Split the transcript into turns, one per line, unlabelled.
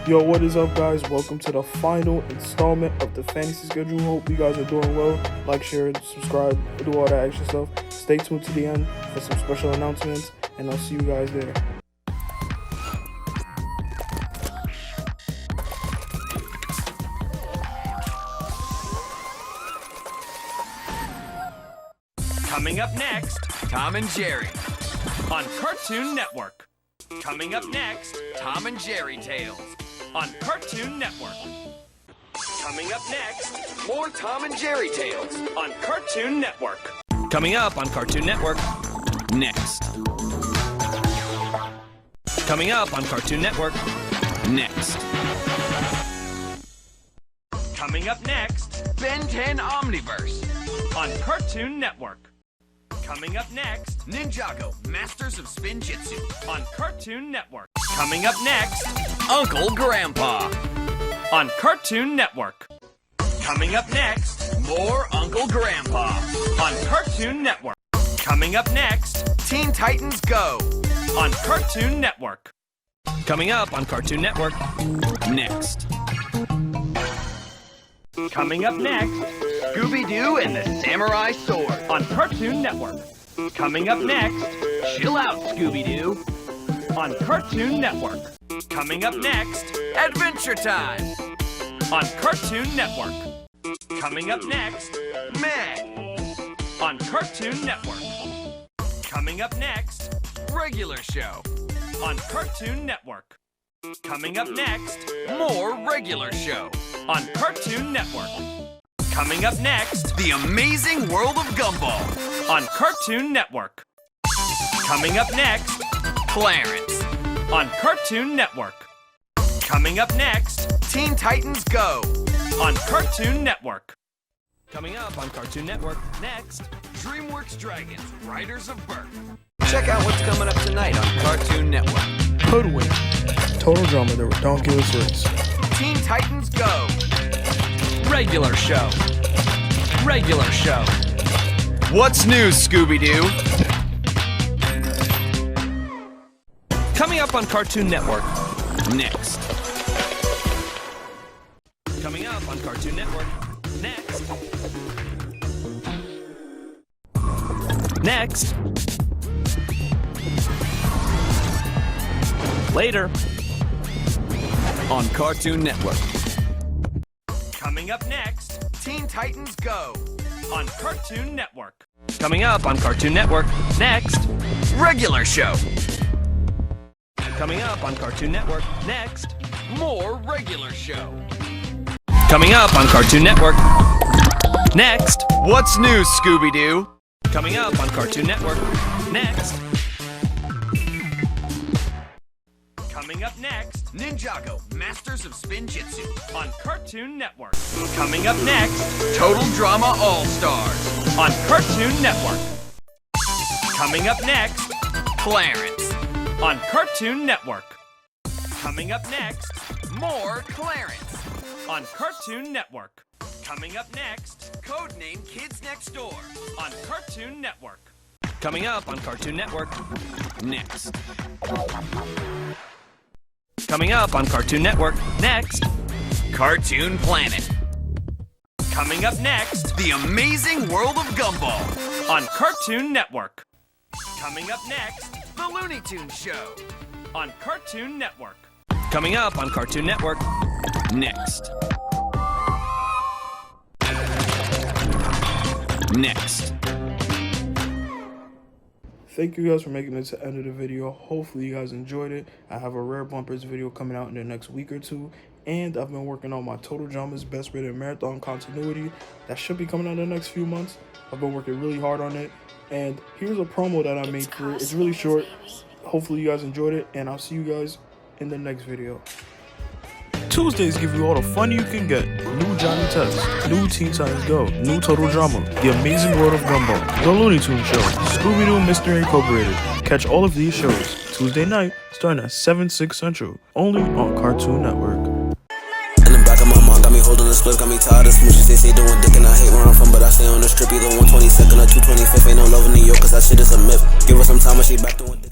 Yo, what is up, guys? Welcome to the final installment of the fantasy schedule. Hope you guys are doing well. Like, share, subscribe, do all that extra stuff. Stay tuned to the end for some special announcements, and I'll see you guys there.
Coming up next, Tom and Jerry on Cartoon Network. Coming up next, Tom and Jerry Tales on Cartoon Network. Coming up next, more Tom and Jerry Tales on Cartoon Network. Coming up on Cartoon Network, next. Coming up on Cartoon Network, next. Coming up next, Ben 10 Omniverse on Cartoon Network. Coming up next, Ninjago, Masters of Spinjitzu on Cartoon Network. Coming up next, Uncle Grandpa on Cartoon Network. Coming up next, more Uncle Grandpa on Cartoon Network. Coming up next, Teen Titans Go on Cartoon Network. Coming up on Cartoon Network, next. Coming up next, Scooby-Doo and the Samurai Sword on Cartoon Network. Coming up next, Chill Out, Scooby-Doo on Cartoon Network. Coming up next, Adventure Time on Cartoon Network. Coming up next, Meg on Cartoon Network. Coming up next, Regular Show on Cartoon Network. Coming up next, more Regular Show on Cartoon Network. Coming up next, The Amazing World of Gumball on Cartoon Network. Coming up next, Clarence on Cartoon Network. Coming up next, Teen Titans Go on Cartoon Network. Coming up on Cartoon Network, next, DreamWorks Dragons, Riders of Berk. Check out what's coming up tonight on Cartoon Network.
Hoodwinked, total drama, the Ridonculous race.
Teen Titans Go. Regular show. Regular show. What's new, Scooby-Doo? Coming up on Cartoon Network, next. Coming up on Cartoon Network, next. Next. Later. On Cartoon Network. Coming up next, Teen Titans Go on Cartoon Network. Coming up on Cartoon Network, next, Regular Show. Coming up on Cartoon Network, next, more Regular Show. Coming up on Cartoon Network, next, What's New, Scooby-Doo? Coming up on Cartoon Network, next. Coming up next, Ninjago, Masters of Spinjitzu on Cartoon Network. Coming up next, Total Drama All-Stars on Cartoon Network. Coming up next, Clarence on Cartoon Network. Coming up next, more Clarence on Cartoon Network. Coming up next, Codename Kids Next Door on Cartoon Network. Coming up on Cartoon Network, next. Coming up on Cartoon Network, next, Cartoon Planet. Coming up next, The Amazing World of Gumball on Cartoon Network. Coming up next, The Looney Tunes Show on Cartoon Network. Coming up on Cartoon Network, next. Next.
Thank you guys for making it to the end of the video. Hopefully you guys enjoyed it. I have a rare bumpers video coming out in the next week or two, and I've been working on my Total Dramas Best Rated Marathon continuity that should be coming out in the next few months. I've been working really hard on it, and here's a promo that I made for it. It's really short. Hopefully you guys enjoyed it, and I'll see you guys in the next video. Tuesdays give you all the fun you can get. New Johnny Test, new Teen Titans Go, new Total Drama, The Amazing World of Gumball, The Looney Tunes Show, Scooby-Doo Mystery Incorporated. Catch all of these shows Tuesday night starting at 7/6 Central, only on Cartoon Network.
In the back of my mind, got me holding the split, got me tired of smoothies. They say doing dick and I hate where I'm from, but I stay on the strip. Either 122nd or 225th, ain't no love in New York, cause that shit is a myth. Give her some time and she back to one.